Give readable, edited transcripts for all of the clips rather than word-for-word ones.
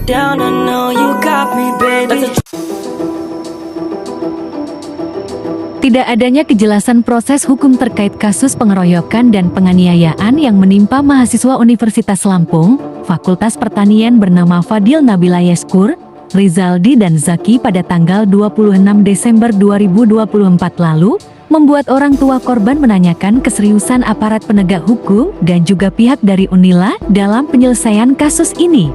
down, I know you got me, baby. Tidak adanya kejelasan proses hukum terkait kasus pengeroyokan dan penganiayaan yang menimpa mahasiswa Universitas Lampung, Fakultas Pertanian bernama Fadil Nabila Yeskur, Rizaldi dan Zaki pada tanggal 26 Desember 2024 lalu, membuat orang tua korban menanyakan keseriusan aparat penegak hukum dan juga pihak dari Unila dalam penyelesaian kasus ini.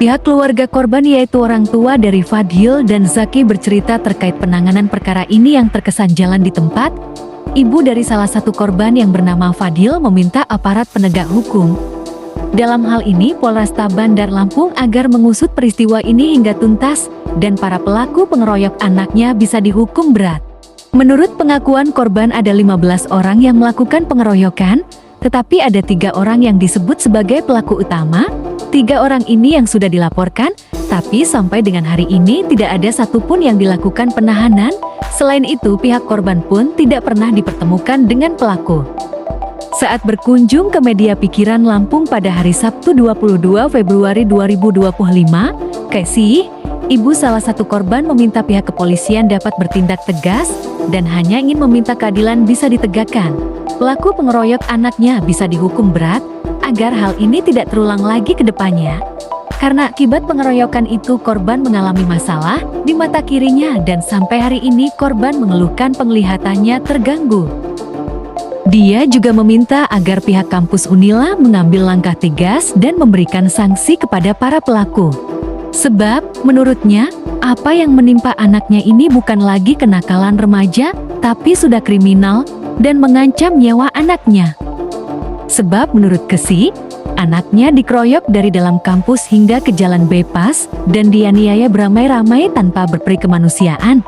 Pihak keluarga korban yaitu orang tua dari Fadil dan Zaki bercerita terkait penanganan perkara ini yang terkesan jalan di tempat. Ibu dari salah satu korban yang bernama Fadil meminta aparat penegak hukum dalam hal ini Polresta Bandar Lampung agar mengusut peristiwa ini hingga tuntas dan para pelaku pengeroyok anaknya bisa dihukum berat. Menurut pengakuan korban ada 15 orang yang melakukan pengeroyokan, tetapi ada 3 orang yang disebut sebagai pelaku utama. 3 orang ini yang sudah dilaporkan, tapi sampai dengan hari ini tidak ada satupun yang dilakukan penahanan. Selain itu, pihak korban pun tidak pernah dipertemukan dengan pelaku. Saat berkunjung ke Media Pikiran Lampung pada hari Sabtu 22 Februari 2025, Casey, ibu salah satu korban meminta pihak kepolisian dapat bertindak tegas dan hanya ingin meminta keadilan bisa ditegakkan. Pelaku pengeroyok anaknya bisa dihukum berat, agar hal ini tidak terulang lagi ke depannya. Karena akibat pengeroyokan itu korban mengalami masalah di mata kirinya dan sampai hari ini korban mengeluhkan penglihatannya terganggu. Dia juga meminta agar pihak kampus Unila mengambil langkah tegas dan memberikan sanksi kepada para pelaku. Sebab, menurutnya, apa yang menimpa anaknya ini bukan lagi kenakalan remaja, tapi sudah kriminal dan mengancam nyawa anaknya. Sebab menurut Kesi, anaknya dikeroyok dari dalam kampus hingga ke jalan bebas dan dianiaya beramai-ramai tanpa berperi kemanusiaan.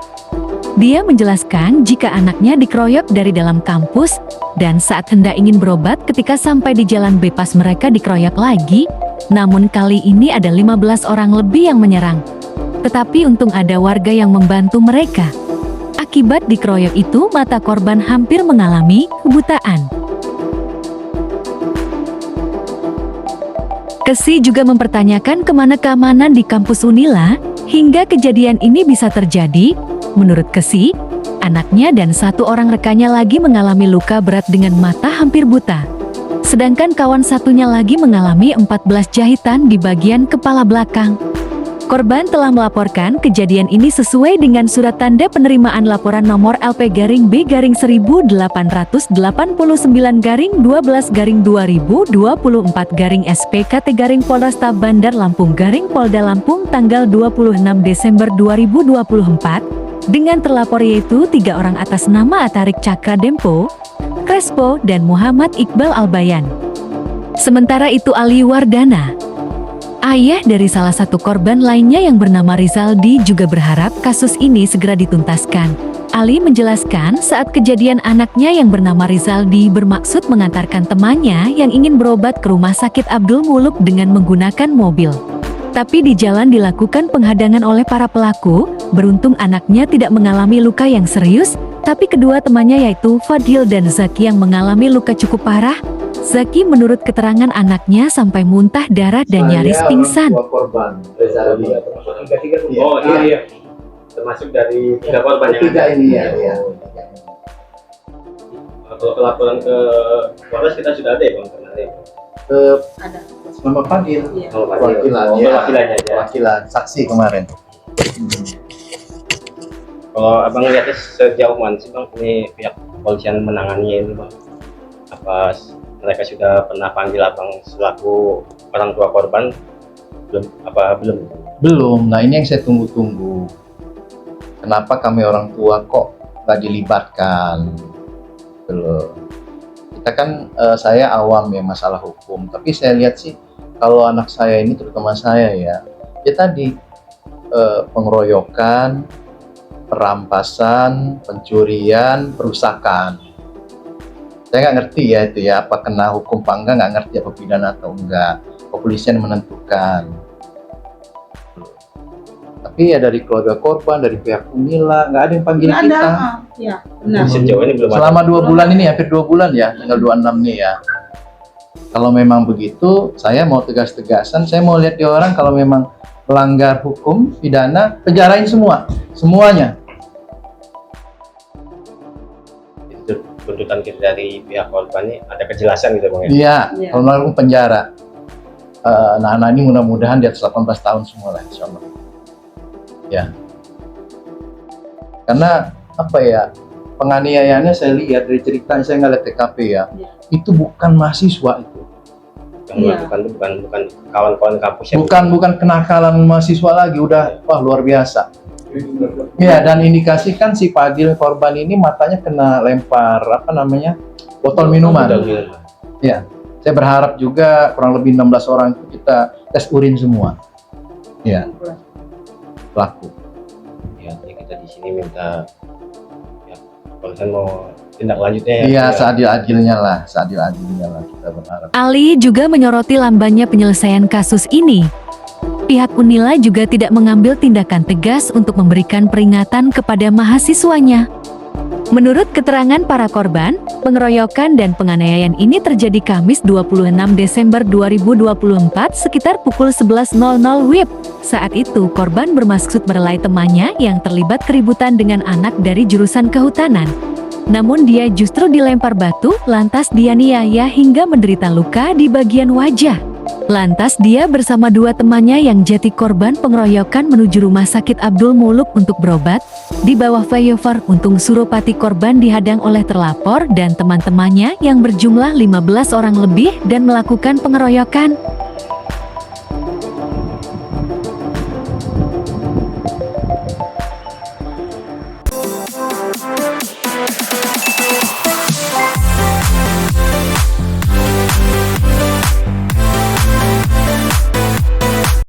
Dia menjelaskan jika anaknya dikeroyok dari dalam kampus dan saat hendak ingin berobat ketika sampai di jalan bebas mereka dikeroyok lagi, namun kali ini ada 15 orang lebih yang menyerang. Tetapi untung ada warga yang membantu mereka. Akibat dikeroyok itu mata korban hampir mengalami kebutaan. Kesi juga mempertanyakan kemana keamanan di kampus Unila hingga kejadian ini bisa terjadi. Menurut Kesi, anaknya dan 1 orang rekannya lagi mengalami luka berat dengan mata hampir buta. Sedangkan kawan satunya lagi mengalami 14 jahitan di bagian kepala belakang. Korban telah melaporkan kejadian ini sesuai dengan surat tanda penerimaan laporan nomor LP-B-18-12-2024 Polresta Bandar Lampung Polda Lampung tanggal 26 Desember 2024 dengan terlapor yaitu 3 orang atas nama Atarik Cakra Dempo, Crespo dan Muhammad Iqbal Albayan. Sementara itu Ali Wardana, ayah dari salah satu korban lainnya yang bernama Rizaldi juga berharap kasus ini segera dituntaskan. Ali menjelaskan saat kejadian anaknya yang bernama Rizaldi bermaksud mengantarkan temannya yang ingin berobat ke rumah sakit Abdul Muluk dengan menggunakan mobil. Tapi di jalan dilakukan penghadangan oleh para pelaku, beruntung anaknya tidak mengalami luka yang serius, tapi kedua temannya yaitu Fadil dan Zaki yang mengalami luka cukup parah. Zaki menurut keterangan anaknya sampai muntah darah dan nyaris pingsan. Korban Rizaldi. Oh iya, termasuk dari 3 korban yang Tiga ini ya. Kalau pelaporan ke Polres kita sudah ada ya Bang kemarin. Ada. Nama Fadil. Oh, Fadil. Wakilannya. Wakilannya aja. Wakilan saksi kemarin. Kalau abang lihatnya sejauh mana sih Bang ini pihak kepolisian menangani ini Bang? Apa mereka sudah pernah panggil abang selaku orang tua korban? Belum? Belum. Nah ini yang saya tunggu-tunggu. Kenapa kami orang tua kok nggak dilibatkan? Belum. Kita kan saya awam ya masalah hukum. Tapi saya lihat sih kalau anak saya ini terutama saya ya tadi pengeroyokan, perampasan, pencurian, perusakan. Saya nggak ngerti ya itu ya, apa kena hukum apa enggak, nggak ngerti apa pidana atau enggak. Kepolisian menentukan. Tapi ya dari keluarga korban, dari pihak Unila, nggak ada yang panggil kita. Ya, benar. Sejauh ini belum ada. Selama 2 bulan ini, hampir 2 bulan ya, tinggal 26 nih ya. Kalau memang begitu, saya mau tegas-tegasan, saya mau lihat di orang kalau memang melanggar hukum pidana, penjarain semuanya. Itu tuntutan kita dari pihak korban ini ada kejelasan gitu bang ya. Iya, Iya. kalau melanggar penjara. Anak-anak ini mudah-mudahan di atas 18 tahun semua lah, insya Allah. Ya. Karena apa ya, penganiayaannya saya lihat dari cerita, saya nggak lihat TKP ya, Iya. itu bukan mahasiswa itu. Yang Iya. melakukan itu bukan kawan-kawan kampus ya. Bukan kenakalan mahasiswa lagi, udah wah luar biasa. Ya, dan indikasikan si Fadil korban ini matanya kena lempar botol minuman. Botol minuman. Ya, saya berharap juga kurang lebih 16 orang itu kita tes urin semua. Ya, pelaku. Ya, jadi kita di sini minta ya, polisian mau tindak lanjutnya ya. Iya, seadil-adilnya lah kita berharap. Ali juga menyoroti lambannya penyelesaian kasus ini. Pihak Unila juga tidak mengambil tindakan tegas untuk memberikan peringatan kepada mahasiswanya. Menurut keterangan para korban, pengeroyokan dan penganiayaan ini terjadi Kamis 26 Desember 2024 sekitar pukul 11.00 WIB. Saat itu korban bermaksud merelai temannya yang terlibat keributan dengan anak dari jurusan kehutanan. Namun dia justru dilempar batu, lantas dianiaya hingga menderita luka di bagian wajah. Lantas dia bersama dua temannya yang jadi korban pengeroyokan menuju rumah sakit Abdul Muluk untuk berobat. Di bawah flyover Untung Suropati korban dihadang oleh terlapor dan teman-temannya yang berjumlah 15 orang lebih dan melakukan pengeroyokan.